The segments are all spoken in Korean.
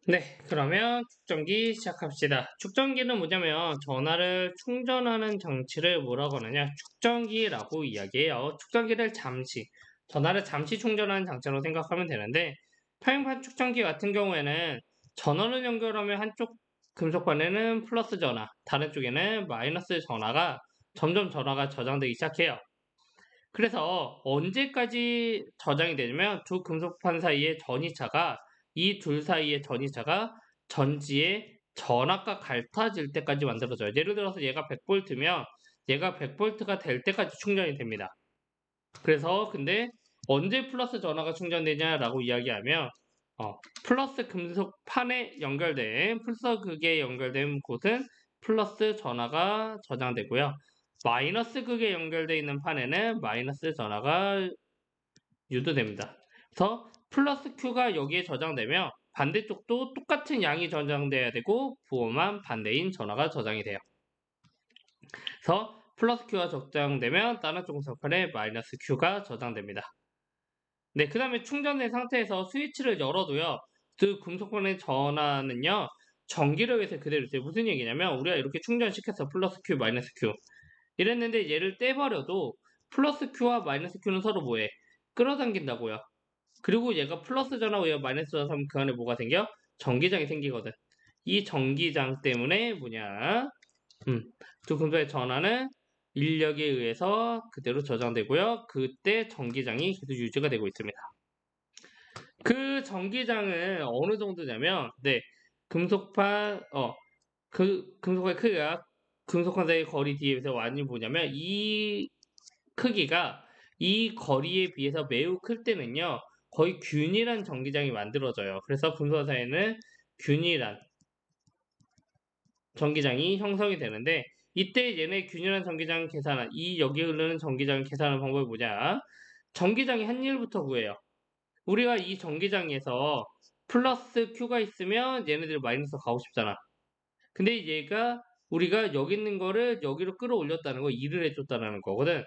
네, 그러면 축전기 시작합시다. 축전기는 뭐냐면 전화를 충전하는 장치를 뭐라고 하느냐? 축전기라고 이야기해요. 축전기를 전화를 잠시 충전하는 장치로 생각하면 되는데, 타임판 축전기 같은 경우에는 전원을 연결하면 한쪽 금속판에는 플러스 전화, 다른 쪽에는 마이너스 전화가 점점 전화가 저장되기 시작해요. 그래서 언제까지 저장이 되냐면 두 금속판 사이의 전이차가 이 둘 사이의 전이차가 전지의 전압과 같아질 때까지 만들어져요. 예를 들어서 얘가 100V면 얘가 100V가 될 때까지 충전이 됩니다. 그래서 근데 언제 플러스 전화가 충전되냐라고 이야기하면 플러스 금속판에 연결된 플러스 극에 연결된 곳은 플러스 전화가 저장되고요. 마이너스 극에 연결되어 있는 판에는 마이너스 전화가 유도됩니다. 그래서 플러스 Q가 여기에 저장되면 반대쪽도 똑같은 양이 저장돼야 되고 부호만 반대인 전화가 저장이 돼요. 그래서 플러스 Q가 저장되면 다른 쪽 금속판에 마이너스 Q가 저장됩니다. 네, 그 다음에 충전된 상태에서 스위치를 열어도요, 그 금속판의 전화는요, 전기를 위해서 그대로 있어요. 무슨 얘기냐면, 우리가 이렇게 충전시켜서 플러스 Q, 마이너스 Q. 이랬는데 얘를 떼버려도 플러스 Q와 마이너스 Q는 서로 뭐해? 끌어당긴다고요. 그리고 얘가 플러스 전하고 얘가 마이너스 전하면 그 안에 뭐가 생겨? 전기장이 생기거든. 이 전기장 때문에 뭐냐? 두 금속의 전하는 인력에 의해서 그대로 저장되고요. 그때 전기장이 계속 유지가 되고 있습니다. 그 전기장은 어느 정도냐면, 네, 금속판, 금속의 크기가 금속판 사이의 거리 뒤에 비해서 완전히 뭐냐면, 이 크기가 이 거리에 비해서 매우 클 때는요, 거의 균일한 전기장이 만들어져요. 그래서 금속 사이에는 균일한 전기장이 형성이 되는데, 이때 얘네 균일한 전기장 계산한, 이 여기 흐르는 전기장 계산하는 방법이 뭐냐? 전기장이 한 일부터 구해요. 우리가 이 전기장에서 플러스 Q가 있으면 얘네들 마이너스 가고 싶잖아. 근데 얘가 우리가 여기 있는 거를 여기로 끌어올렸다는 거, 일을 해줬다는 거거든.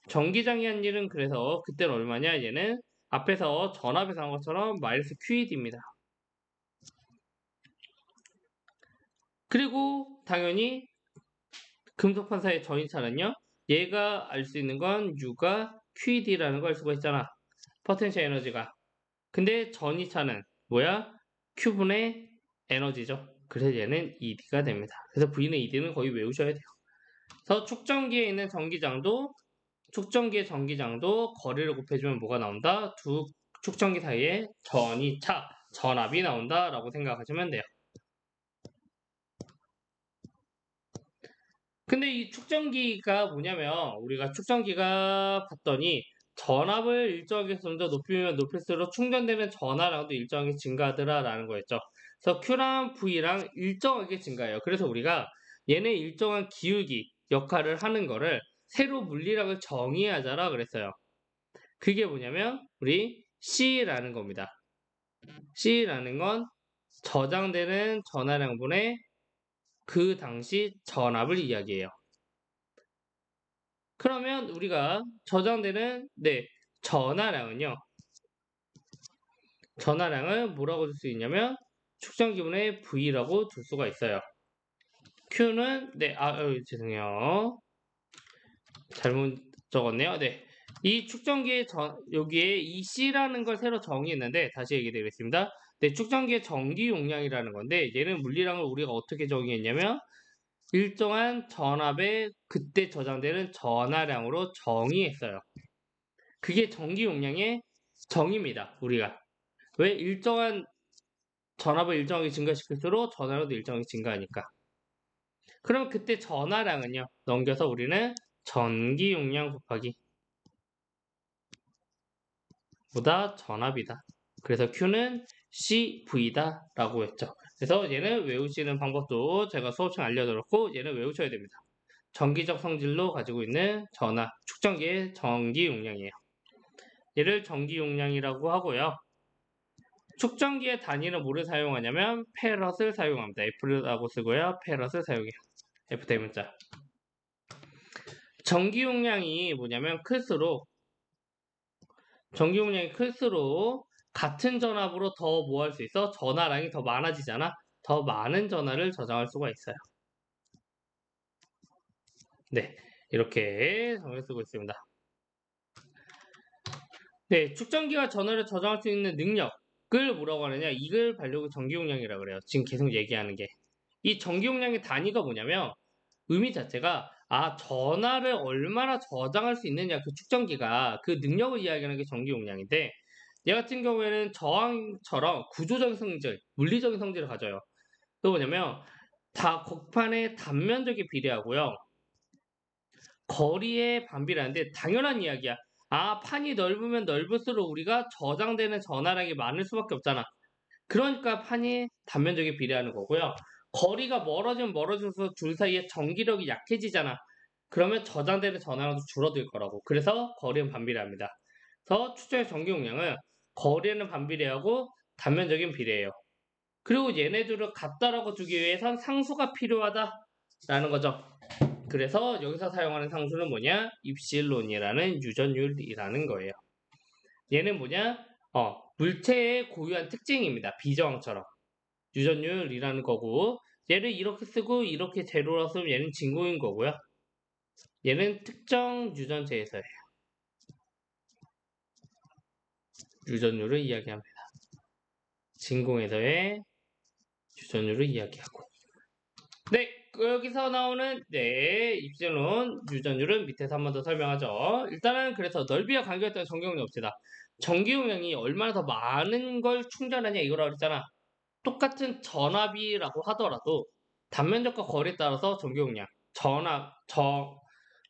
전기장이 한 일은 그래서 그때는 얼마냐? 얘는 앞에서 전압에서 한 것처럼 마이너스 QED입니다. 그리고 당연히 금속판사의 전이차는요. 얘가 알 수 있는 건 U가 QED라는 걸 알 수가 있잖아. 포텐셜 에너지가. 근데 전이차는 뭐야? Q분의 에너지죠. 그래서 얘는 ED가 됩니다. 그래서 V는 ED는 거의 외우셔야 돼요. 그래서 축전기에 있는 축전기의 전기장도 거리를 곱해주면 뭐가 나온다? 두 축전기 사이에 전압이 나온다라고 생각하시면 돼요. 근데 이 축전기가 뭐냐면 우리가 축전기가 봤더니 전압을 일정하게 좀 더 높이면 높일수록 충전되는 전하량도 일정하게 증가하더라라는 거였죠. 그래서 Q랑 V랑 일정하게 증가해요. 그래서 우리가 얘네 일정한 기울기 역할을 하는 거를 새로 물리력을 정의하자라 그랬어요. 그게 뭐냐면 우리 C라는 겁니다. C라는 건 저장되는 전하량분의 그 당시 전압을 이야기해요. 그러면 우리가 저장되는 전하량은요. 전하량을 뭐라고 줄 수 있냐면 축전기분의 V라고 둘 수가 있어요. Q는 죄송해요. 잘못 적었네요. 네. 이 축전기의 여기에 이 C라는 걸 새로 정의했는데 다시 얘기드리겠습니다. 네, 축전기의 전기 용량이라는 건데 얘는 물리량을 우리가 어떻게 정의했냐면 일정한 전압에 그때 저장되는 전하량으로 정의했어요. 그게 전기 용량의 정의입니다. 우리가 왜 일정한 전압을 일정하게 증가시킬수록 전하량도 일정하게 증가하니까. 그럼 그때 전하량은요. 넘겨서 우리는 전기 용량 곱하기 보다 전압이다. 그래서 Q는 CV다 라고 했죠. 그래서 얘는 외우시는 방법도 제가 수업시간 알려드렸고 얘는 외우셔야 됩니다. 전기적 성질로 가지고 있는 전압, 축전기의 전기 용량이에요. 얘를 전기 용량이라고 하고요. 축전기의 단위는 뭐를 사용하냐면 페럿을 사용합니다. F라고 쓰고요. 페럿을 사용해요. F 대문자. 전기 용량이 뭐냐면 전기 용량이 클수록 같은 전압으로 더 뭐 할 수 있어? 전화량이 더 많아지잖아. 더 많은 전화를 저장할 수가 있어요. 네, 이렇게 정을 쓰고 있습니다. 네, 축전기가 전원을 저장할 수 있는 능력을 뭐라고 하느냐? 이걸 반려구 전기용량이라고 그래요. 지금 계속 얘기하는 게. 이 전기용량의 단위가 뭐냐면 의미 자체가 전화를 얼마나 저장할 수 있느냐 그 축전기가 그 능력을 이야기하는 게 전기용량인데 얘 같은 경우에는 저항처럼 구조적인 성질, 물리적인 성질을 가져요. 또 뭐냐면 다 곡판의 단면적이 비례하고요. 거리의 반비례하는데 당연한 이야기야. 판이 넓으면 넓을수록 우리가 저장되는 전화량이 많을 수밖에 없잖아. 그러니까 판이 단면적이 비례하는 거고요. 거리가 멀어지면 멀어져서 둘 사이에 전기력이 약해지잖아. 그러면 저장되는 전화량도 줄어들 거라고. 그래서 거리는 반비례합니다. 그래서 추정의 전기 용량은 거리는 반비례하고 단면적인 비례예요. 그리고 얘네들을 같다라고 두기 위해선 상수가 필요하다라는 거죠. 그래서 여기서 사용하는 상수는 뭐냐? 입실론이라는 유전율이라는 거예요. 얘는 뭐냐? 물체의 고유한 특징입니다. 비저항처럼. 유전율이라는 거고 얘를 이렇게 쓰고 이렇게 재료로 쓰면 얘는 진공인 거고요. 얘는 특정 유전체에서의 유전율을 이야기합니다. 진공에서의 유전율을 이야기하고 네, 여기서 나오는 입실론 유전율은 밑에서 한 번 더 설명하죠. 일단은 그래서 넓이와 간격에 따른 전기용량 봅시다. 전기용량이 얼마나 더 많은 걸 충전하냐 이거라고 그랬잖아. 똑같은 전압이라고 하더라도 단면적과 거리에 따라서 전기용량,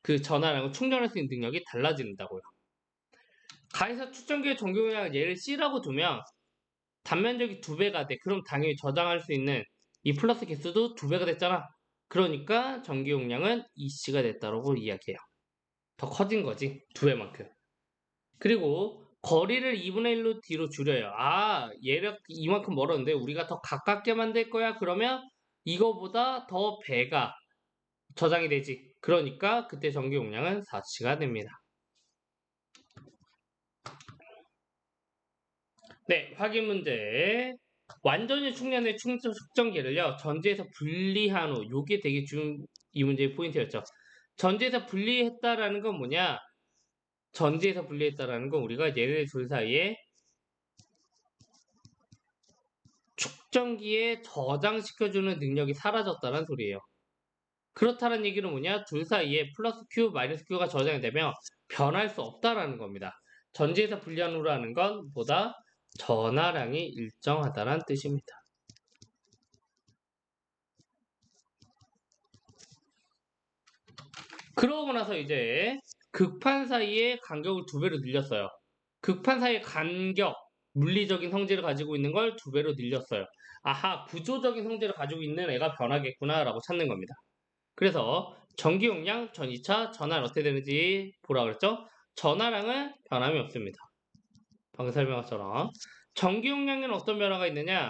그 전압하고 충전할 수 있는 능력이 달라진다고요. 가에서 축전기의 전기용량을 얘를 C라고 두면 단면적이 2배가 돼. 그럼 당연히 저장할 수 있는 이 플러스 개수도 2배가 됐잖아. 그러니까 전기용량은 EC가 됐다고 이야기해요. 더 커진 거지. 2배만큼. 그리고 거리를 2분의 1로 뒤로 줄여요. 얘를 이만큼 멀었는데 우리가 더 가깝게 만들 거야. 그러면 이거보다 더 배가 저장이 되지. 그러니까 그때 전기 용량은 4C가 됩니다. 네, 확인 문제. 완전히 충전된 측정기를요, 전지에서 분리한 후, 요게 되게 이 문제의 포인트였죠. 전지에서 분리했다라는 건 뭐냐? 전지에서 분리했다라는 건 우리가 얘네 둘 사이에 측정기에 저장시켜주는 능력이 사라졌다는 소리예요. 그렇다는 얘기는 뭐냐? 둘 사이에 플러스 Q, 마이너스 Q가 저장이 되면 변할 수 없다라는 겁니다. 전지에서 분리한 후라는 건 보다 전하량이 일정하다는 뜻입니다. 그러고 나서 이제 극판 사이의 간격을 2배로 늘렸어요. 극판 사이의 간격, 물리적인 성질을 가지고 있는 걸 2배로 늘렸어요. 구조적인 성질을 가지고 있는 애가 변하겠구나 라고 찾는 겁니다. 그래서 전기 용량, 전이차, 전하는 어떻게 되는지 보라 그랬죠? 전하량은 변함이 없습니다. 방금 설명한 것처럼 전기 용량에는 어떤 변화가 있느냐?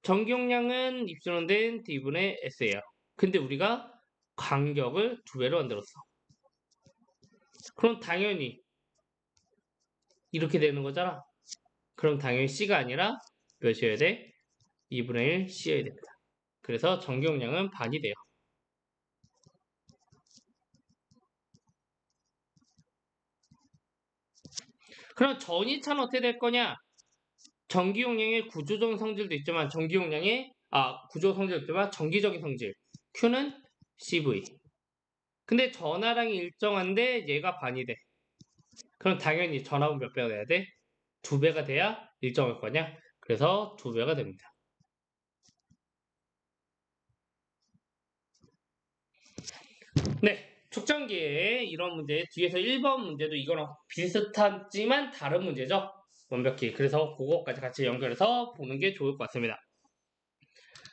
전기 용량은 입수된 D분의 S예요. 근데 우리가 간격을 2배로 만들었어. 그럼 당연히 이렇게 되는 거잖아. 그럼 당연히 C가 아니라 몇이어야 돼? 2분의 1 C여야 됩니다. 그래서 전기 용량은 반이 돼요. 그럼 전이차는 어떻게 될 거냐? 전기 용량의 구조적인 성질도 있지만 구조 성질도 있지만 전기적인 성질 Q는 CV. 근데 전하량이 일정한데 얘가 반이 돼. 그럼 당연히 전압은 몇 배가 돼야 돼? 2배가 돼야 일정할 거냐? 그래서 2배가 됩니다. 네, 축전기의 이런 문제 뒤에서 1번 문제도 이거랑 비슷하지만 다른 문제죠. 완벽히. 그래서 그거까지 같이 연결해서 보는 게 좋을 것 같습니다.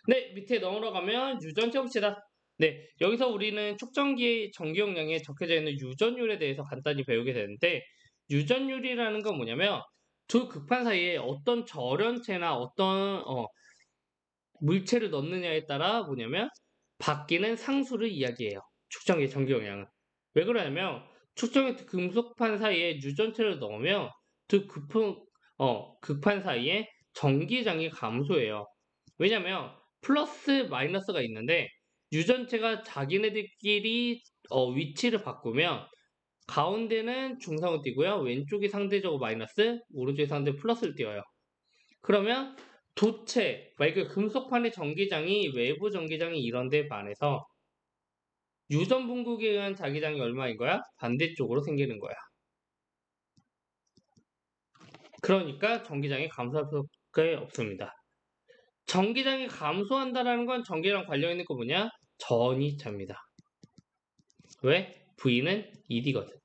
네, 밑에 넘어가면 유전체 봅시다. 네, 여기서 우리는 축전기의 전기 용량에 적혀져 있는 유전율에 대해서 간단히 배우게 되는데 유전율이라는 건 뭐냐면 두 극판 사이에 어떤 절연체나 어떤 물체를 넣느냐에 따라 뭐냐면 바뀌는 상수를 이야기해요. 축전기의 전기 용량은. 왜 그러냐면 축전기 금속판 사이에 유전체를 넣으면 두 극판 사이에 전기장이 감소해요. 왜냐면 플러스 마이너스가 있는데 유전체가 자기네들끼리 위치를 바꾸면 가운데는 중상을 띄고요. 왼쪽이 상대적으로 마이너스, 오른쪽이 상대적으로 플러스를 띄어요. 그러면 도체, 만약에 금속판의 전기장이 외부 전기장이 이런 데 반해서 유전 분국에 의한 자기장이 얼마인 거야? 반대쪽으로 생기는 거야. 그러니까 전기장이 감소할 수밖에 없습니다. 전기장이 감소한다는 건 전기랑 관련 있는 거 뭐냐? 전이차입니다. 왜? V는 ED거든.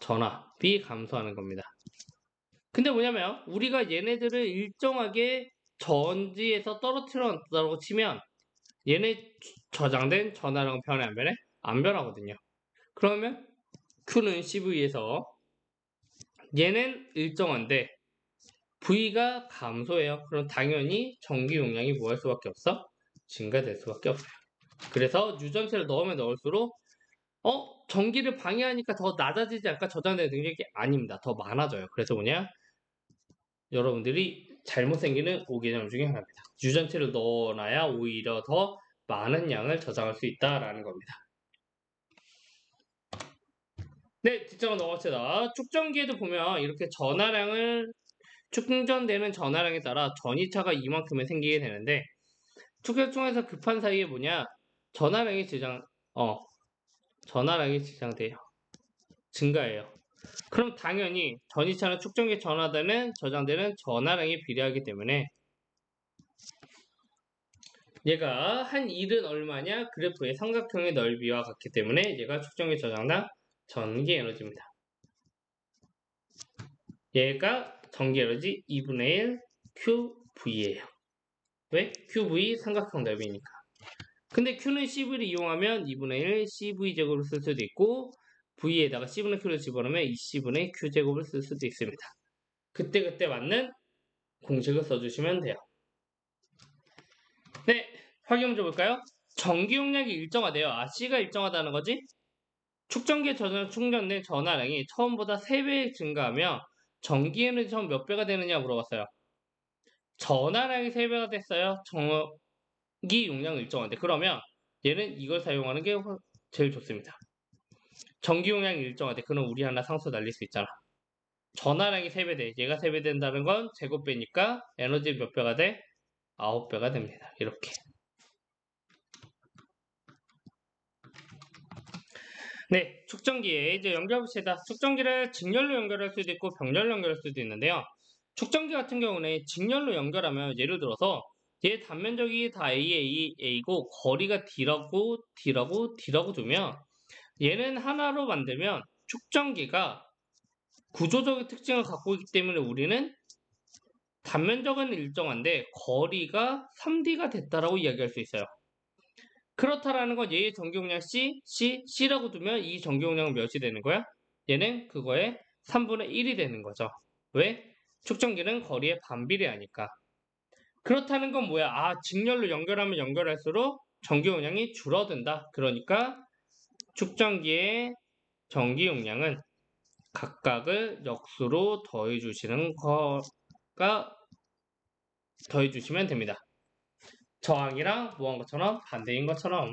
전압이 감소하는 겁니다. 근데 뭐냐면 우리가 얘네들을 일정하게 전지에서 떨어뜨려 놨다고 치면 얘네 저장된 전하랑 변해 안 변해? 안 변하거든요. 그러면 Q는 CV에서 얘는 일정한데 V가 감소해요. 그럼 당연히 전기 용량이 뭐 할 수밖에 없어? 증가될 수밖에 없어요. 그래서 유전체를 넣으면 넣을수록 전기를 방해하니까 더 낮아지지 않을까? 저장되는 능력이 아닙니다. 더 많아져요. 그래서 뭐냐? 여러분들이 잘못 생기는 5개념 중에 하나입니다. 유전체를 넣어놔야 오히려 더 많은 양을 저장할 수 있다라는 겁니다. 네, 뒷장으로 넘어갑시다. 축전기에도 보면 이렇게 전하량을 충전되는 전하량에 따라 전이차가 이만큼에 생기게 되는데 축전총에서 급한 사이에 뭐냐? 전하량이 지장돼요. 증가해요. 그럼 당연히 전이차는 축전기에 저장되는 전하량이 비례하기 때문에 얘가 한 일은 얼마냐? 그래프의 삼각형의 넓이와 같기 때문에 얘가 축전기 저장량 전기 에너지입니다. 얘가 전기 에너지 2분의 1 QV예요. 왜? QV 삼각형 넓이니까. 근데 Q는 CV를 이용하면 2분의 1 CV제곱을 쓸 수도 있고 V에다가 C분의 Q를 집어넣으면 2C분의 Q제곱을 쓸 수도 있습니다. 그때그때 맞는 공식을 써주시면 돼요. 네, 확인 좀 볼까요? 전기 용량이 일정하대요. C가 일정하다는 거지? 축전기에 충전된 전하량이 처음보다 3배 증가하면 전기 에너지 처음 몇 배가 되느냐 물어봤어요. 전하량이 3배가 됐어요. 전기 용량 일정한데 그러면 얘는 이걸 사용하는 게 제일 좋습니다. 전기 용량이 일정한데 그럼 우리 하나 상수 날릴 수 있잖아. 전하량이 3배 돼. 얘가 3배 된다는 건 제곱배니까 에너지 몇 배가 돼? 9배가 됩니다. 이렇게. 네, 축전기에 이제 연결합시다. 축전기를 직렬로 연결할 수도 있고 병렬로 연결할 수도 있는데요. 축전기 같은 경우는 직렬로 연결하면 예를 들어서 얘 단면적이 다 A고 거리가 D라고 두면 얘는 하나로 만들면 축전기가 구조적인 특징을 갖고 있기 때문에 우리는 단면적은 일정한데 거리가 3D가 됐다라고 이야기할 수 있어요. 그렇다라는 건 얘의 전기용량 C라고 두면 이 전기용량은 몇이 되는 거야? 얘는 그거의 3분의 1이 되는 거죠. 왜? 축전기는 거리에 반비례하니까. 그렇다는 건 뭐야? 직렬로 연결하면 연결할수록 전기용량이 줄어든다. 그러니까 축전기의 전기용량은 각각을 역수로 더해주시면 됩니다. 저항이랑 뭐한 것처럼 반대인 것처럼.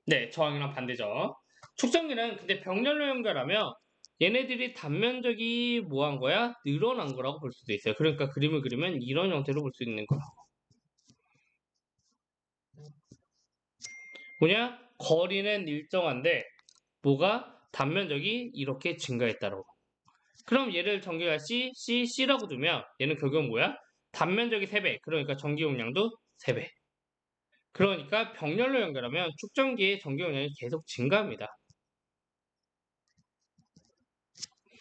네, 저항이랑 반대죠. 축전기는 근데 병렬로 연결하면 얘네들이 단면적이 뭐한 거야? 늘어난 거라고 볼 수도 있어요. 그러니까 그림을 그리면 이런 형태로 볼 수 있는 거야. 뭐냐? 거리는 일정한데 뭐가? 단면적이 이렇게 증가했다고. 그럼 얘를 전기가 C라고 두면 얘는 결국은 뭐야? 단면적이 3배. 그러니까 전기 용량도 3배. 그러니까 병렬로 연결하면 축전기의 전기 용량이 계속 증가합니다.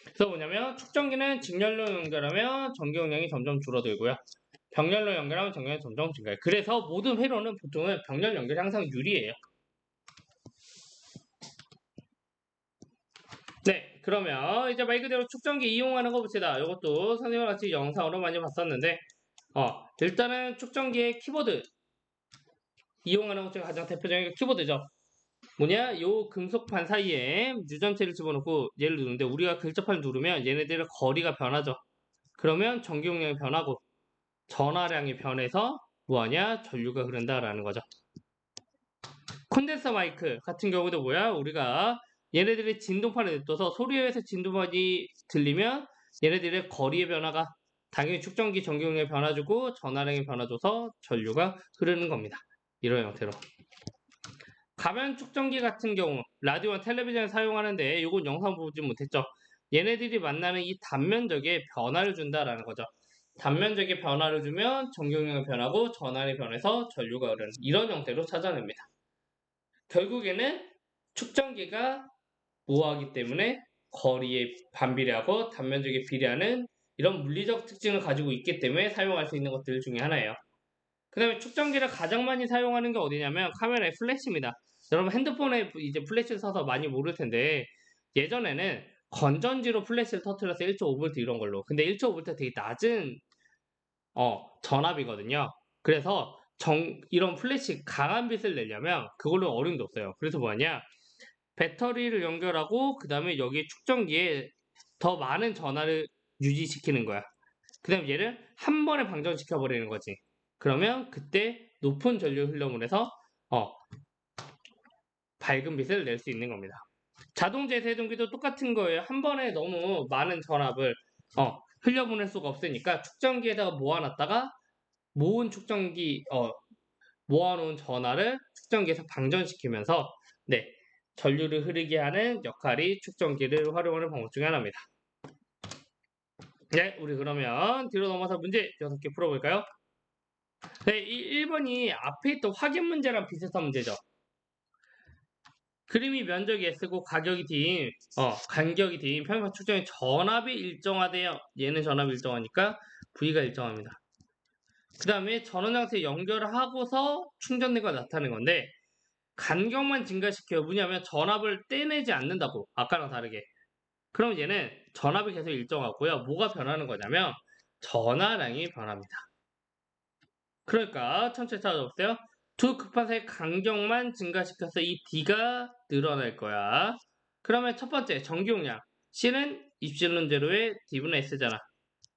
그래서 뭐냐면 축전기는 직렬로 연결하면 전기 용량이 점점 줄어들고요. 병렬로 연결하면 전기 용량이 점점 증가해요. 그래서 모든 회로는 보통은 병렬 연결이 항상 유리해요. 네, 그러면 이제 말 그대로 축전기 이용하는 거 봅시다. 이것도 선생님과 같이 영상으로 많이 봤었는데 일단은 축전기의 키보드 이용하는 것 중에 가장 대표적인 게 키보드죠. 뭐냐? 요 금속판 사이에 유전체를 집어넣고 얘를 누르는데 우리가 글자판을 누르면 얘네들의 거리가 변하죠. 그러면 전기용량이 변하고 전화량이 변해서 뭐하냐? 전류가 흐른다라는 거죠. 콘덴서 마이크 같은 경우도 뭐야? 우리가 얘네들이 진동판을 냅둬서 소리에서 진동판이 들리면 얘네들의 거리의 변화가 당연히 축전기 전기용량의 변화주고 전화량의 변화줘서 전류가 흐르는 겁니다. 이런 형태로. 가변 축전기 같은 경우 라디오와 텔레비전을 사용하는데 이건 영상 보지 못했죠. 얘네들이 만나는 이 단면적에 변화를 준다라는 거죠. 단면적에 변화를 주면 전기용량이 변하고 전압이 변해서 전류가 흐르는 이런 형태로 찾아냅니다. 결국에는 축전기가 우호하기 때문에 거리에 반비례하고 단면적에 비례하는 이런 물리적 특징을 가지고 있기 때문에 사용할 수 있는 것들 중에 하나예요. 그 다음에 축전기를 가장 많이 사용하는 게 어디냐면 카메라의 플래시입니다. 여러분 핸드폰에 이제 플래시를 써서 많이 모를 텐데 예전에는 건전지로 플래시를 터트려서 1.5V 이런 걸로. 근데 1.5V 되게 낮은 전압이거든요. 그래서 이런 플래시 강한 빛을 내려면 그걸로 어림도 없어요. 그래서 뭐하냐? 배터리를 연결하고 그 다음에 여기 축전기에 더 많은 전압을 유지시키는 거야. 그 다음에 얘를 한 번에 방전시켜 버리는 거지. 그러면 그때 높은 전류 흘러을 해서 밝은 빛을 낼 수 있는 겁니다. 자동 재세동기도 똑같은 거예요. 한 번에 너무 많은 전압을 흘려보낼 수가 없으니까 축전기에다가 모아놨다가 모은 축전기 모아놓은 전압을 축전기에서 방전시키면서 네 전류를 흐르게 하는 역할이 축전기를 활용하는 방법 중에 하나입니다. 네, 우리 그러면 뒤로 넘어서 문제 6개 풀어볼까요? 네, 이 1번이 앞에 있던 확인 문제랑 비슷한 문제죠. 그림이 면적이 S고 가격이 D인, 간격이 D인 평면 축전의 전압이 일정하대요. 얘는 전압이 일정하니까 V가 일정합니다. 그 다음에 전원장치에 연결을 하고서 충전되가 나타나는 건데 간격만 증가시켜요. 뭐냐면 전압을 떼내지 않는다고. 아까랑 다르게. 그럼 얘는 전압이 계속 일정하고요. 뭐가 변하는 거냐면 전화량이 변합니다. 그러니까 천천히 찾아보세요. 두 극판의 간격만 증가시켜서 이 D가 늘어날 거야. 그러면 첫 번째 전기용량 C는 입실론 제로의 D분의 S잖아.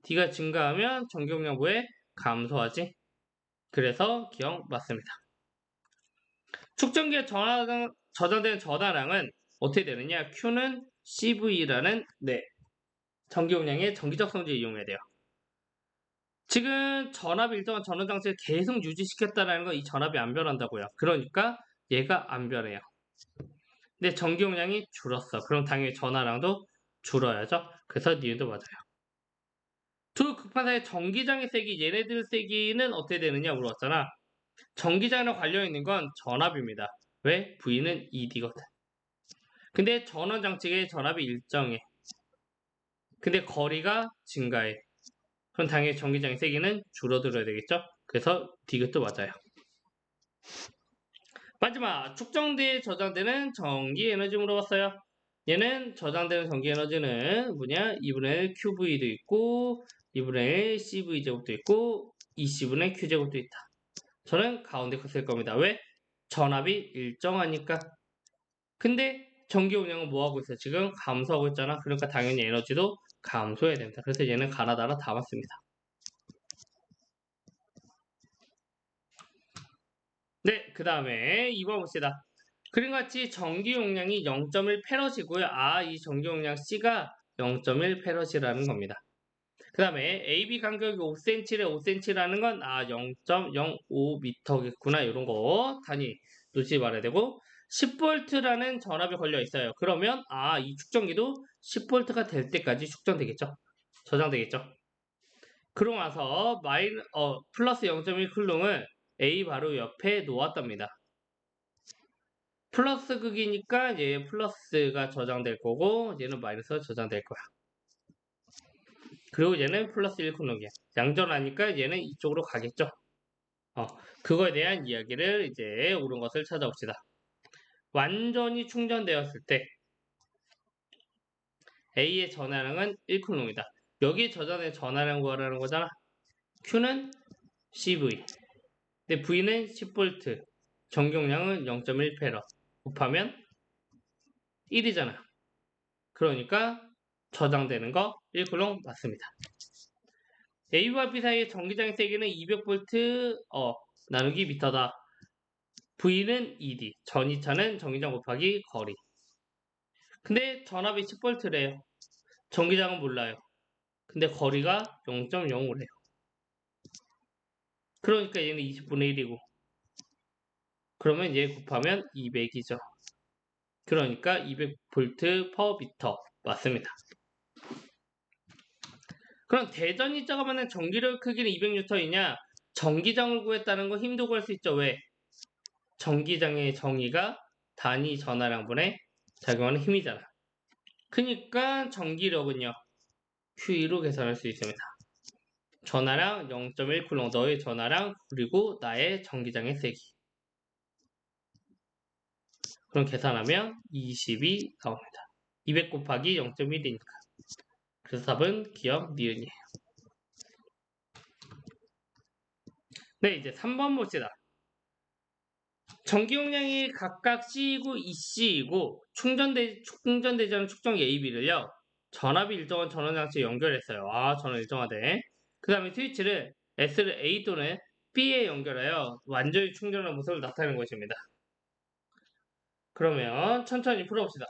D가 증가하면 전기용량 뭐에 감소하지. 그래서 기억 맞습니다. 축전기에 저장되는 전화량은 어떻게 되느냐? Q는 CV라는 전기용량의 전기적 성질을 이용해야 돼요. 지금 전압이 일정한 전원장치를 계속 유지시켰다는 건 이 전압이 안 변한다고요. 그러니까 얘가 안 변해요. 근데 전기용량이 줄었어. 그럼 당연히 전화량도 줄어야죠. 그래서 니은도 맞아요. 두 극판사의 전기장의 세기, 얘네들 세기는 어떻게 되느냐 물어봤잖아. 전기장이랑 관련 있는 건 전압입니다. 왜? V는 ED거든. 근데 전원장치의 전압이 일정해. 근데 거리가 증가해. 그럼 당연히 전기장의 세기는 줄어들어야 되겠죠? 그래서 D것도 맞아요. 마지막 축전기에 저장되는 전기 에너지 물어봤어요. 얘는 저장되는 전기 에너지는 뭐냐? 2분의 1 QV도 있고 2분의 1 CV제곱도 있고 20분의 Q제곱도 있다. 저는 가운데 거 쓸 겁니다. 왜? 전압이 일정하니까. 근데 전기 용량은 뭐하고 있어? 지금 감소하고 있잖아. 그러니까 당연히 에너지도 감소해야 됩니다. 그래서 얘는 가나다라 다 맞습니다. 네, 그 다음에 2번 봅시다. 그림같이 전기 용량이 0.1페럿이고요. 이 전기 용량 C가 0.1페럿이라는 겁니다. 그 다음에 AB 간격이 5cm래 5cm라는 건 0.05m겠구나. 이런 거 단위 놓치지 말아야 되고 10V라는 전압이 걸려 있어요. 그러면 이 축전기도 10V가 될 때까지 축전되겠죠. 저장되겠죠. 그러고 나서 플러스 0.1쿨롱을 A 바로 옆에 놓았답니다. 플러스 극이니까 얘 플러스가 저장될 거고 얘는 마이너스가 저장될 거야. 그리고 얘는 플러스 1쿨롱이야. 양전하니까 얘는 이쪽으로 가겠죠. 그거에 대한 이야기를 이제 옳은 것을 찾아봅시다. 완전히 충전되었을 때 A의 전화량은 1쿨롱이다. 여기 저장된 전화량 구하라는 거잖아. Q는 CV. 근데 V는 10V. 전경량은 0.1페럿. 곱하면 1이잖아. 그러니까 저장되는 거 1쿨롱 맞습니다. A와 B 사이의 전기장의 세기는 200V 나누기 미터다. V는 ED, 전이차는 전기장 곱하기 거리. 근데 전압이 10V래요. 전기장은 몰라요. 근데 거리가 0.05래요. 그러니까 얘는 20분의 1이고 그러면 얘 곱하면 200이죠. 그러니까 200V per 미터 맞습니다. 그럼 대전이자가 맞는 전기력 크기는 200N이냐? 전기장을 구했다는 거 힘도 구할 수 있죠. 왜? 전기장의 정의가 단위 전하량분의 작용하는 힘이잖아. 그러니까 전기력은요. Q2로 계산할 수 있습니다. 전하량 0.1쿨롱, 너의 전하량 그리고 나의 전기장의 세기. 그럼 계산하면 20이 나옵니다. 200 곱하기 0.1이니까. 그래서 답은 기억 니은이에요. 네, 이제 3번 봅시다. 전기 용량이 각각 C이고 EC이고 충전되지 않은 축전기 AB를요. 전압이 일정한 전원장치에 연결했어요. 전원 일정하대. 그 다음에 스위치를 S를 A 또는 B에 연결하여 완전히 충전한 모습을 나타내는 것입니다. 그러면 천천히 풀어봅시다.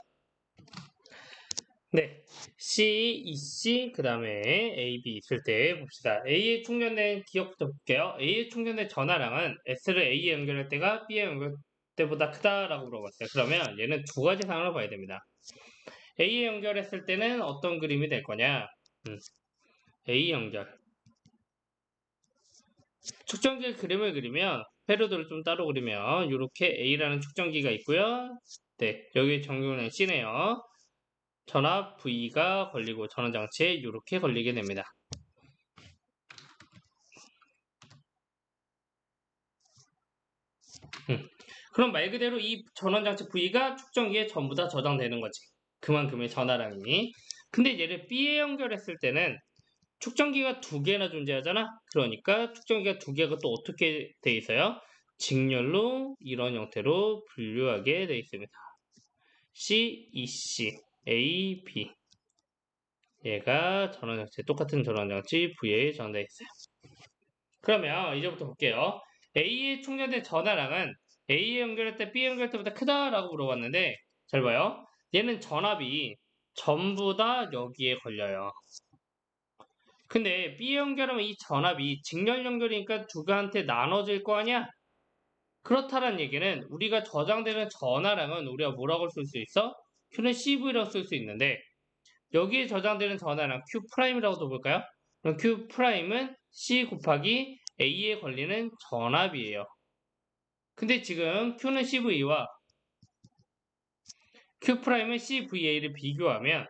네, C, EC, 그 다음에 AB 있을 때 봅시다. A에 충전된 기억부터 볼게요. A에 충전된 전화량은 S를 A에 연결할 때가 B에 연결할 때보다 크다라고 물어봤어요. 그러면 얘는 두 가지 상황을 봐야 됩니다. A에 연결했을 때는 어떤 그림이 될 거냐? A 연결. 축전기의 그림을 그리면 패러드를 좀 따로 그리면 이렇게 A라는 축전기가 있고요. 네, 여기 전기용량 C네요. 전압 V가 걸리고 전원장치에 이렇게 걸리게 됩니다. 그럼 말 그대로 이 전원장치 V가 축전기에 전부 다 저장되는 거지. 그만큼의 전화량이. 근데 얘를 B에 연결했을 때는 축전기가 두 개나 존재하잖아. 그러니까 축전기가 두 개가 또 어떻게 돼 있어요? 직렬로 이런 형태로 분류하게 돼 있습니다. C, EC, A, B. 얘가 전원장치, 똑같은 전원장치 V에 전환되어 있어요. 그러면 이제부터 볼게요. A에 충전된 전화량은 A에 연결할 때 B에 연결할 때보다 크다라고 물어봤는데 잘 봐요. 얘는 전압이 전부 다 여기에 걸려요. 근데 B에 연결하면 이 전압이 직렬 연결이니까 두 개한테 나눠질 거 아니야? 그렇다는 얘기는 우리가 저장되는 전화량은 우리가 뭐라고 쓸 수 있어? Q는 CV라고 쓸 수 있는데 여기에 저장되는 전화량 Q'이라고도 볼까요? 그럼 Q'은 C 곱하기 A에 걸리는 전압이에요. 근데 지금 Q는 CV와 Q'은 CVA를 비교하면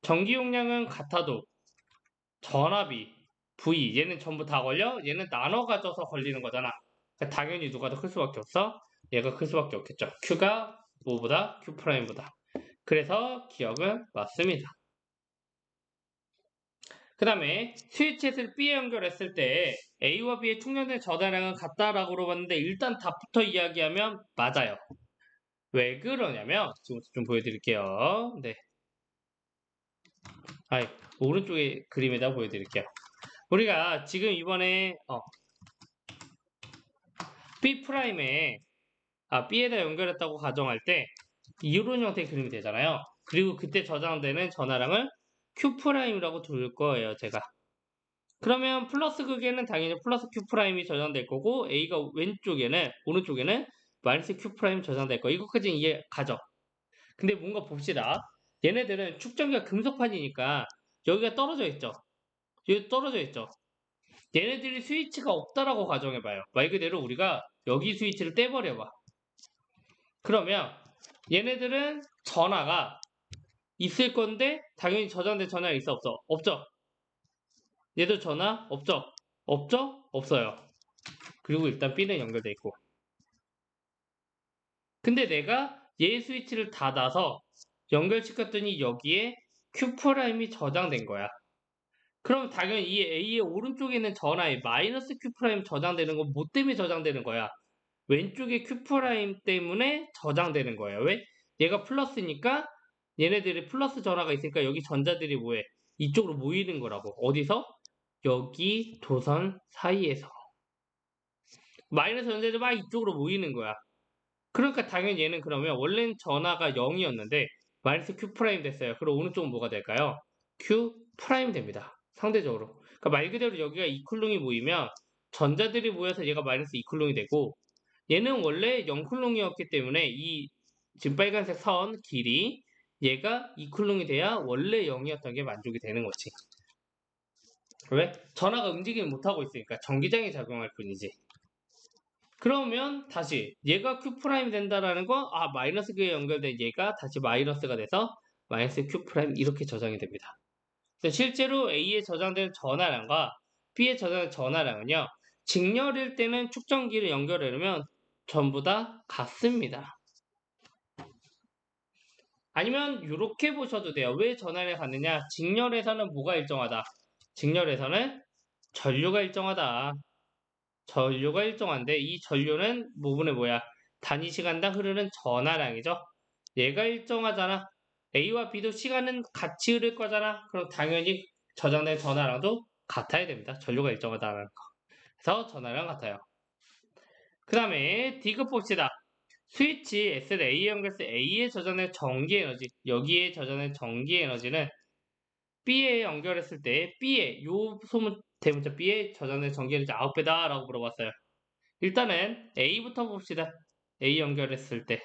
전기 용량은 같아도 전압이 V, 얘는 전부 다 걸려? 얘는 나눠 가져서 걸리는 거잖아. 그러니까 당연히 누가 더 클 수밖에 없어? 얘가 클 수밖에 없겠죠. Q가 뭐보다? Q'보다. 그래서 기억은 맞습니다. 그 다음에 스위치를 B에 연결했을 때 A와 B의 충전된 저장량은 같다라고 물어봤는데 일단 답부터 이야기하면 맞아요. 왜 그러냐면 지금부터 좀 보여드릴게요. 네. 오른쪽에 그림에다 보여드릴게요. 우리가 지금 이번에 B'에 B에다 연결했다고 가정할 때 이런 형태의 그림이 되잖아요. 그리고 그때 저장되는 전화량을 Q'이라고 둘 거예요, 제가. 그러면 플러스 극에는 당연히 플러스 Q'이 저장될 거고 A가 오른쪽에는 마이너스 Q' 저장될 거. 이것까지는 이해 가죠. 근데 뭔가 봅시다. 얘네들은 축전기가 금속판이니까 여기가 떨어져 있죠. 여기 떨어져 있죠. 얘네들이 스위치가 없다라고 가정해봐요. 말 그대로 우리가 여기 스위치를 떼버려봐. 그러면 얘네들은 전화가 있을 건데 당연히 저장된 전화가 있어 없어? 없죠. 얘들 전화 없죠. 없죠? 없어요. 그리고 일단 B는 연결돼 있고. 근데 내가 얘 스위치를 닫아서 연결시켰더니 여기에 Q'이 저장된 거야. 그럼 당연히 이 A의 오른쪽에 있는 전화에 마이너스 Q' 저장되는 건 뭐 때문에 저장되는 거야? 왼쪽에 Q 프라임 때문에 저장되는 거예요. 왜? 얘가 플러스니까 얘네들이 플러스 전화가 있으니까 여기 전자들이 뭐해? 이쪽으로 모이는 거라고. 어디서? 여기 도선 사이에서. 마이너스 전자들이 막 이쪽으로 모이는 거야. 그러니까 당연히 얘는 그러면 원래는 전화가 0이었는데 마이너스 Q 프라임 됐어요. 그럼 오른쪽은 뭐가 될까요? Q 프라임 됩니다. 상대적으로. 그러니까 말 그대로 여기가 이쿨롱이 모이면 전자들이 모여서 얘가 마이너스 이쿨롱이 되고 얘는 원래 0쿨롱이었기 때문에 이 지금 빨간색 선 길이 얘가 2쿨롱이 돼야 원래 0이었던 게 만족이 되는 거지. 왜? 전화가 움직이지 못하고 있으니까 전기장이 작용할 뿐이지. 그러면 다시 얘가 Q 프라임 된다라는 거, 마이너스 Q에 연결된 얘가 다시 마이너스가 돼서 마이너스 Q 프라임 이렇게 저장이 됩니다. 실제로 A에 저장된 전화량과 B에 저장된 전화량은요, 직렬일 때는 축전기를 연결하려면 전부 다 같습니다. 아니면 이렇게 보셔도 돼요. 왜 전화를 갖느냐? 직렬에서는 뭐가 일정하다? 직렬에서는 전류가 일정하다. 전류가 일정한데 이 전류는 부분에 뭐야? 단위 시간당 흐르는 전하량이죠. 얘가 일정하잖아. A와 B도 시간은 같이 흐를 거잖아. 그럼 당연히 저장된 전하량도 같아야 됩니다. 전류가 일정하다는 거. 그래서 전하량 같아요. 그 다음에 D급 봅시다. 스위치 S를 A에 연결해서 A에 저장된 전기 에너지, 여기에 저장된 전기 에너지는 B에 연결했을 때 B에 요 소문 대문자 B에 저장된 전기 에너지 9배다 라고 물어봤어요. 일단은 A부터 봅시다. A 연결했을 때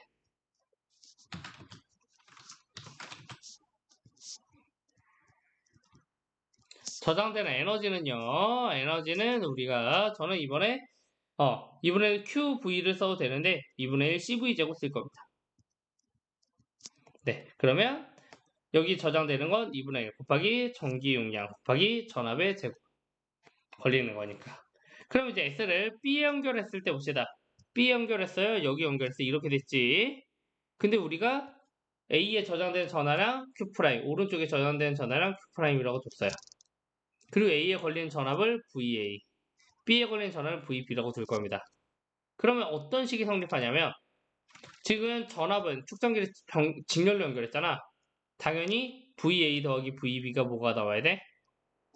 저장되는 에너지는요. 에너지는 우리가 저는 이번에 QV를 써도 되는데 2분의 1 CV 제곱 쓸 겁니다. 네, 그러면 여기 저장되는 건 2분의 1 곱하기 전기 용량 곱하기 전압의 제곱 걸리는 거니까. 그럼 이제 S를 B에 연결했을 때 봅시다. B에 연결했어요. 여기 연결했어요. 이렇게 됐지. 근데 우리가 A에 저장된 전하량 Q', 오른쪽에 저장된 전하량 Q'이라고 줬어요. 그리고 A에 걸린 전압을 VA, B에 걸린 전압을 VB라고 둘 겁니다. 그러면 어떤 식이 성립하냐면 지금 전압은 축전기를 직렬로 연결했잖아. 당연히 VA 더하기 VB가 뭐가 나와야 돼?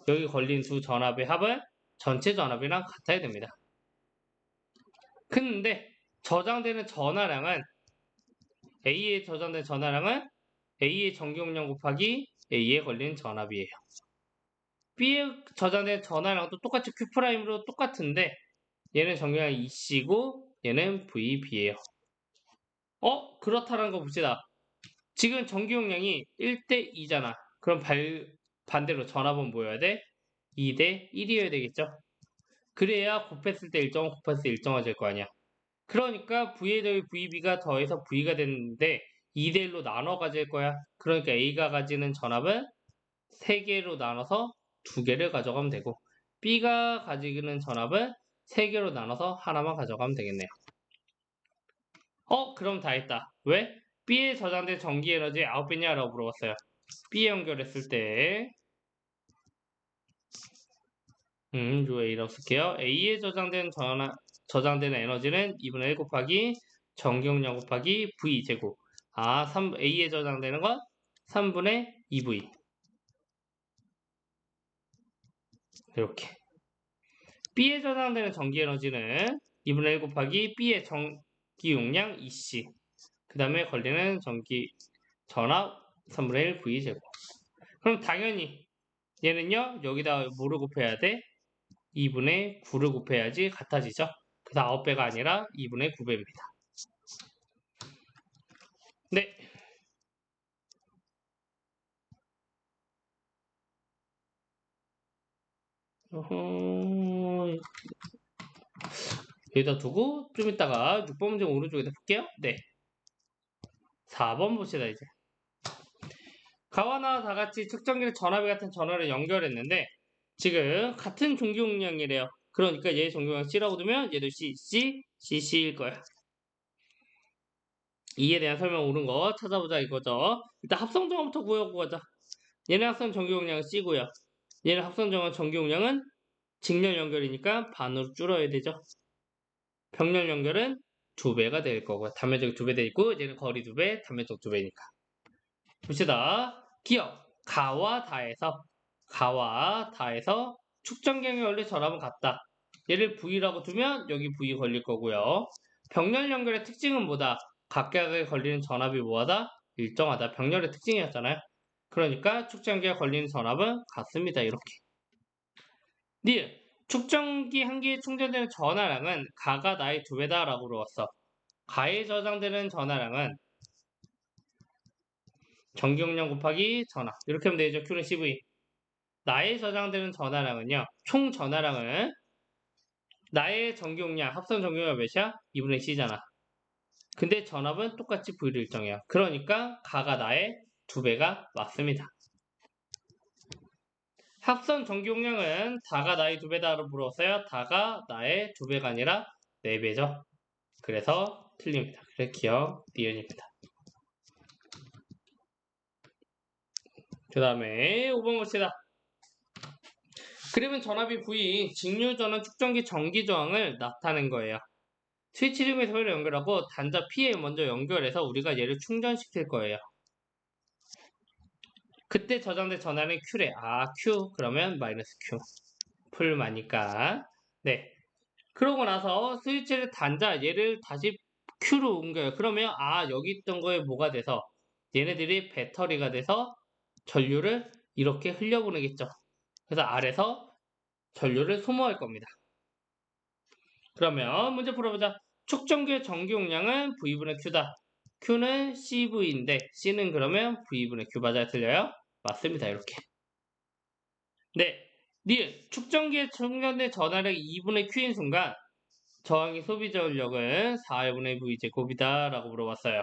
여기 걸린 두 전압의 합은 전체 전압이랑 같아야 됩니다. 근데 저장되는 전하량은 A에 저장된 전하량은 A의 전기용량 곱하기 A에 걸린 전압이에요. B에 저장된 전하량도 똑같이 Q'으로 똑같은데 얘는 전기용량이 EC고 얘는 VB예요. 그렇다는 거 봅시다. 지금 전기용량이 1대 2잖아. 그럼 반대로 전압은 뭐여야 돼? 2대 1이어야 되겠죠? 그래야 곱했을 때 일정, 곱했을 때 일정화될 거 아니야. 그러니까 VA 더하기 VB가 더해서 V가 됐는데 2대 1로 나눠 가질 거야. 그러니까 A가 가지는 전압은 3개로 나눠서 2개를 가져가면 되고 B가 가지는 전압은 3개로 나눠서 하나만 가져가면 되겠네요. 그럼 다 했다. 왜? B에 저장된 전기 에너지 9배냐? 라고 물어봤어요. B에 연결했을 때 요 A라고 쓸게요. A에 저장된 에너지는 2분의 1 곱하기 전기용량 곱하기 V 제곱. A에 저장되는 건 3분의 2V. 이렇게. B에 저장되는 전기 에너지는 2분의 1 곱하기 B의 전기 용량 EC. 그 다음에 걸리는 전기 전압 3분의 1 V 제곱. 그럼 당연히 얘는요, 여기다 뭐를 곱해야 돼? 2분의 9를 곱해야지 같아지죠. 그래서 9배가 아니라 2분의 9배입니다. 네. 여기다 두고 좀 이따가 6번 문제 오른쪽에다 볼게요. 네. 4번 봅시다 이제. 가와나 다같이 측정기를 전압이 같은 전화를 연결했는데 지금 같은 전기 용량이래요. 그러니까 얘 전기 용량 C라고 두면 얘도 CC일 거야. 이에 대한 설명 옳은 거 찾아보자 이거죠. 일단 합성정화부터 구해보고 가자. 얘네 합성 전기 용량은 C고요. 얘네 합성정화 전기 용량은 직렬 연결이니까 반으로 줄어야 되죠. 병렬 연결은 2배가 될 거고 단면적이 2배 돼 있고 얘는 거리 2배, 단면적 2배니까. 봅시다. 기억 가와 다에서 축전경의 원리 전압은 같다. 얘를 V라고 두면 여기 V 걸릴 거고요. 병렬 연결의 특징은 뭐다? 각각에 걸리는 전압이 뭐하다? 일정하다. 병렬의 특징이었잖아요. 그러니까 축전기에 걸리는 전압은 같습니다. 이렇게. 니은 축전기 한 개에 충전되는 전하량은 가가 나의 2배다 라고 물었어. 가에 저장되는 전하량은 전기용량 곱하기 전하. 이렇게 하면 되죠. Q는 CV. 나에 저장되는 전하량은요. 총 전하량은 나의 전기용량, 합선 전기용량 몇이야? 2분의 C잖아. 근데 전압은 똑같이 V를 일정해요. 그러니까 가가 나의 2배가 맞습니다. 합선 전기용량은 다가 나의 2배다로 물었어요. 다가 나의 2배가 아니라 4배죠. 그래서 틀립니다. 그래서 기억 니은입니다. 그 다음에 5번 봅시다. 그림은 전압이 V인 직류전원 축전기 전기저항을 나타낸 거예요. 스위치 링의 소리를 연결하고 단자 P에 먼저 연결해서 우리가 얘를 충전시킬 거예요. 그때 저장된 전압은 Q래. Q 그러면 마이너스 Q 풀마니까. 네. 그러고 나서 스위치를 단자 얘를 다시 Q로 옮겨요. 그러면 여기 있던 거에 뭐가 돼서 얘네들이 배터리가 돼서 전류를 이렇게 흘려보내겠죠. 그래서 R에서 전류를 소모할 겁니다. 그러면 문제 풀어보자. 축전기의 전기 용량은 V분의 Q다. Q는 CV인데 C는 그러면 V분의 Q 맞아요? 틀려요? 맞습니다. 이렇게. 네. 니은 축전기에 충전된 전하력이 2분의 Q인 순간 저항의 소비 전력은 4분의 V제곱이다 라고 물어봤어요.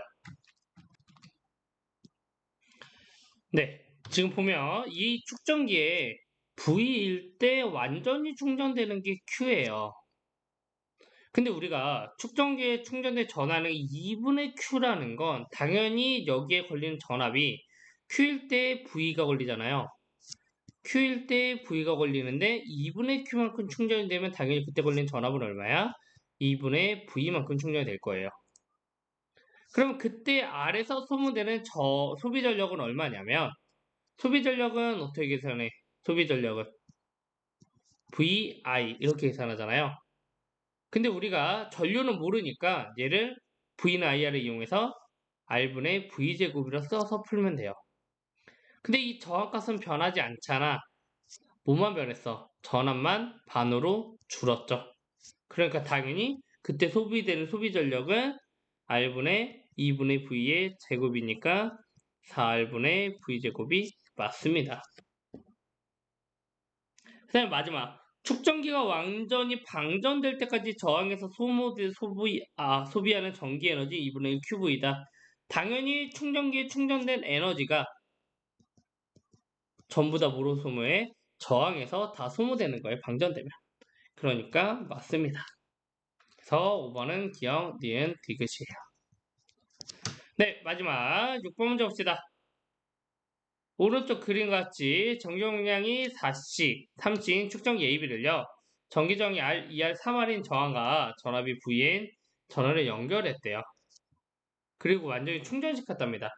네. 지금 보면 이 축전기에 V일 때 완전히 충전되는 게 Q예요. 근데 우리가 축전기에 충전된 전압이 2분의 Q라는 건 당연히 여기에 걸리는 전압이 Q일 때 V가 걸리잖아요. Q일 때 V가 걸리는데 2분의 Q만큼 충전이 되면 당연히 그때 걸린 전압은 얼마야? 2분의 V만큼 충전이 될 거예요. 그럼 그때 R에서 소모되는 소비 전력은 얼마냐면 소비 전력은 어떻게 계산해? 소비 전력은 VI 이렇게 계산하잖아요. 근데 우리가 전류는 모르니까 얘를 V나 IR을 이용해서 R분의 V제곱으로 써서 풀면 돼요. 근데 이 저항값은 변하지 않잖아. 뭐만 변했어? 전압만 반으로 줄었죠. 그러니까 당연히 그때 소비되는 소비 전력은 R분의 2분의 V의 제곱이니까 4R분의 V제곱이 맞습니다. 그 다음에 마지막 축전기가 완전히 방전될 때까지 저항에서 소비하는 전기 에너지 2분의 1 QV다. 당연히 충전기에 충전된 에너지가 전부 다 뭐로 소모해? 저항에서 다 소모되는 거예요. 방전되면. 그러니까 맞습니다. 그래서 5번은 기억, 니은, 디귿이에요. 네, 마지막 6번 문제 봅시다. 오른쪽 그림같이 전기용량이 4C, 3C인 축전기 AB를요. 전기저항이 R, 2R, 3R인 저항과 전압이 V인 전원을 연결했대요. 그리고 완전히 충전시켰답니다.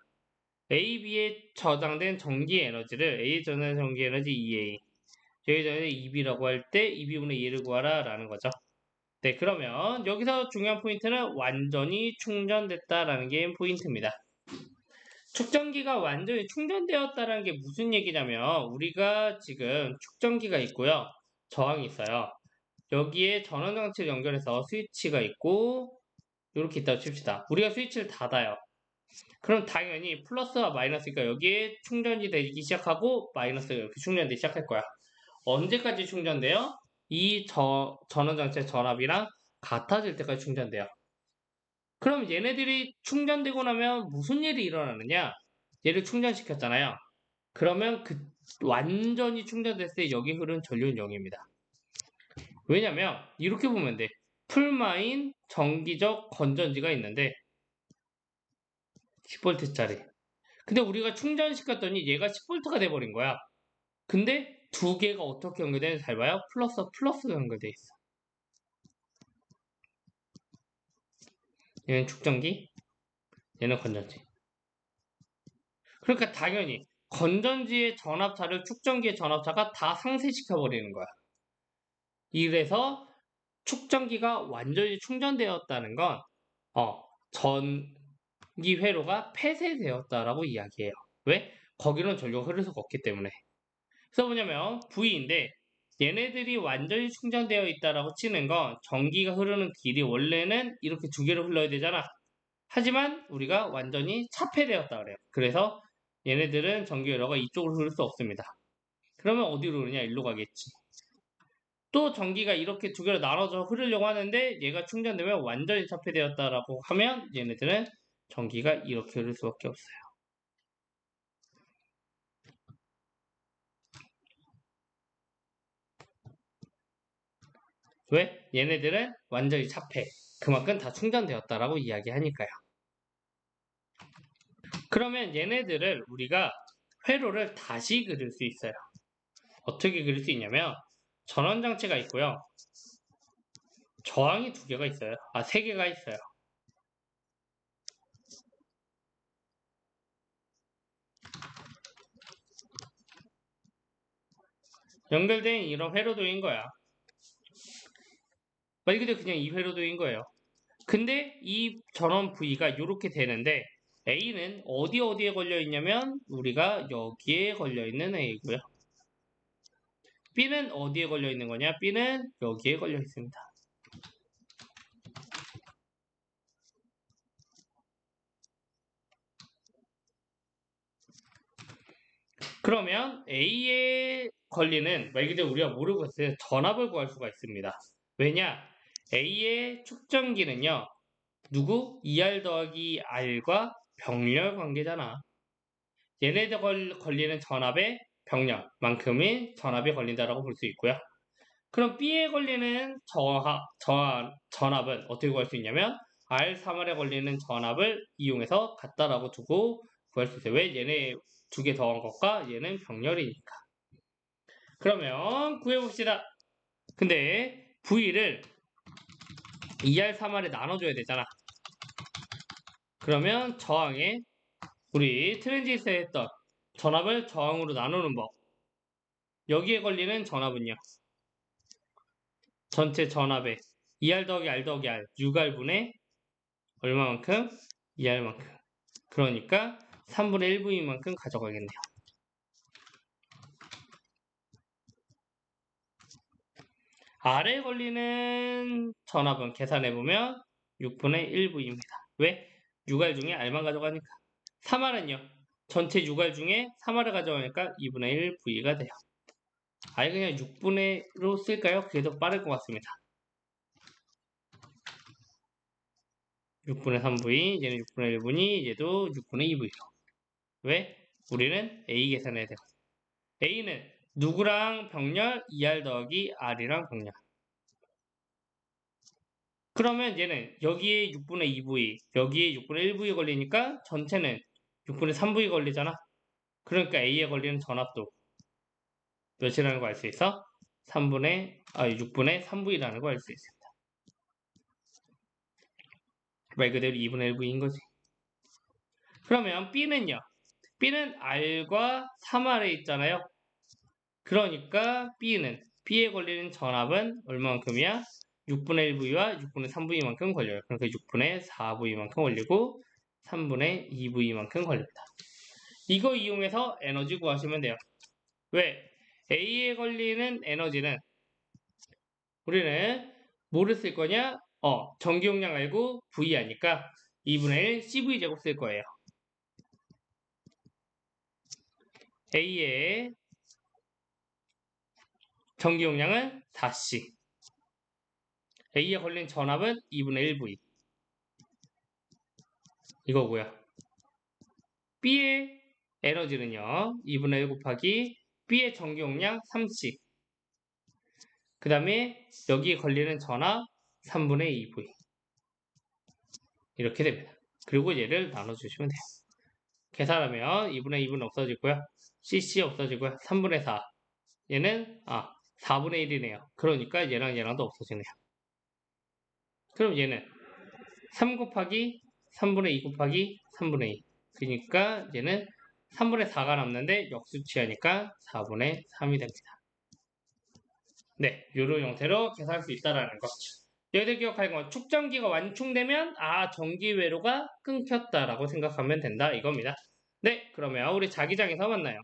AB에 저장된 전기 에너지를 A 전원 전기 에너지 EA, J 전원 EB라고 할 때 EB분의 2를 구하라 라는 거죠. 네, 그러면 여기서 중요한 포인트는 완전히 충전됐다라는 게 포인트입니다. 축전기가 완전히 충전되었다는 게 무슨 얘기냐면 우리가 지금 축전기가 있고요. 저항이 있어요. 여기에 전원장치를 연결해서 스위치가 있고 이렇게 있다고 칩시다. 우리가 스위치를 닫아요. 그럼 당연히 플러스와 마이너스니까 여기에 충전이 되기 시작하고 마이너스가 이렇게 충전되기 시작할 거야. 언제까지 충전돼요? 이 전원장치의 전압이랑 같아질 때까지 충전돼요. 그럼 얘네들이 충전되고 나면 무슨 일이 일어나느냐? 얘를 충전시켰잖아요. 그러면 완전히 충전됐을 때 여기 흐르는 전류는 0입니다. 왜냐면 이렇게 보면 돼. 풀마인 정기적 건전지가 있는데 10V짜리. 근데 우리가 충전시켰더니 얘가 10V가 돼버린 거야. 근데 두 개가 어떻게 연결되는지 잘 봐요. 플러스가 연결돼 있어. 얘는 축전기, 얘는 건전지. 그러니까 당연히 건전지의 전압차를 축전기의 전압차가 다 상쇄시켜 버리는 거야. 이래서 축전기가 완전히 충전되었다는 건 전기 회로가 폐쇄되었다라고 이야기해요. 왜? 거기는 전류가 흐를 수가 없기 때문에. 그래서 뭐냐면 V인데 얘네들이 완전히 충전되어 있다라고 치는 건 전기가 흐르는 길이 원래는 이렇게 두 개로 흘러야 되잖아. 하지만 우리가 완전히 차폐되었다 그래요. 그래서 얘네들은 전기 회로가 이쪽으로 흐를 수 없습니다. 그러면 어디로 흐르냐? 일로 가겠지. 또 전기가 이렇게 두 개로 나눠져 흐르려고 하는데 얘가 충전되면 완전히 차폐되었다라고 하면 얘네들은 전기가 이렇게 흐를 수밖에 없어요. 왜? 얘네들은 완전히 차폐. 그만큼 다 충전되었다라고 이야기하니까요. 그러면 얘네들을 우리가 회로를 다시 그릴 수 있어요. 어떻게 그릴 수 있냐면 전원장치가 있고요. 저항이 두 개가 있어요. 세 개가 있어요. 연결된 이런 회로도인 거야. 말 그대로 그냥 이 회로도인 거예요. 근데 이 전원 V가 이렇게 되는데 A는 어디에 걸려 있냐면 우리가 여기에 걸려 있는 A고요. B는 어디에 걸려 있는 거냐? B는 여기에 걸려 있습니다. 그러면 A에 걸리는 말 그대로 우리가 모르고 있어요. 전압을 구할 수가 있습니다. 왜냐? A의 축전기는요. 누구? 2R 더하기 R과 병렬 관계잖아. 얘네들 걸리는 전압의 병렬만큼의 전압이 걸린다라고 볼 수 있고요. 그럼 B에 걸리는 전압은 어떻게 구할 수 있냐면 R3R에 걸리는 전압을 이용해서 같다라고 두고 구할 수 있어요. 왜? 얘네 두 개 더한 것과 얘는 병렬이니까. 그러면 구해봅시다. 근데 V를 2R3R에 나눠줘야 되잖아. 그러면 저항에 우리 트랜지스터에 했던 전압을 저항으로 나누는 법. 여기에 걸리는 전압은요. 전체 전압의 2R 더하기 R 더하기 R 6R분의 얼마만큼? 2R만큼. 그러니까 3분의 1V인 만큼 가져가겠네요. R에 걸리는 전압은 계산해보면 6분의 1V입니다. 왜? 6R 중에 R만 가져가니까. 3R은요. 전체 6R 중에 3R을 가져가니까 2분의 1V가 돼요. 아예 그냥 6분의로 쓸까요? 그게 더 빠를 것 같습니다. 6분의 3V, 얘는 6분의 1분이, 얘도 6분의 2V로. 왜? 우리는 A 계산해야 돼요. A는 누구랑 병렬? 2R 더하기 R이랑 병렬. 그러면 얘는 여기에 6분의 2V, 여기에 6분의 1V 걸리니까 전체는 6분의 3V 걸리잖아. 그러니까 A에 걸리는 전압도 몇이라는 거 알 수 있어? 6분의 3V라는 거 알 수 있습니다. 말 그대로 2분의 1V인 거지. 그러면 B는요? B는 R과 3R에 있잖아요. 그러니까 B에 걸리는 전압은 얼마만큼이야? 6분의 1V와 6분의 3V만큼 걸려요. 그러니까 6분의 4V만큼 걸리고 3분의 2V만큼 걸립니다. 이거 이용해서 에너지 구하시면 돼요. 왜? A에 걸리는 에너지는 우리는 뭐를 쓸 거냐? 전기 용량 알고 V 하니까 2분의 1 CV제곱 쓸 거예요. A의 전기 용량은 4C. A에 걸린 전압은 2분의 1V. 이거고요. B의 에너지는요. 2분의 1 곱하기 B의 전기 용량 3C. 그 다음에 여기에 걸리는 전압 3분의 2V. 이렇게 됩니다. 그리고 얘를 나눠주시면 돼요. 계산하면 2분의 2분 없어지고요. CC 없어지고요. 3분의 4. 얘는 4분의 1이네요. 그러니까 얘랑도 없어지네요. 그럼 얘는 3 곱하기 3분의 2 곱하기 3분의 2. 그러니까 얘는 3분의 4가 남는데 역수치하니까 4분의 3이 됩니다. 네, 이런 형태로 계산할 수 있다라는 거. 여기서 기억할 건 축전기가 완충되면 전기 회로가 끊겼다라고 생각하면 된다 이겁니다. 네, 그러면 우리 자기장에서 만나요.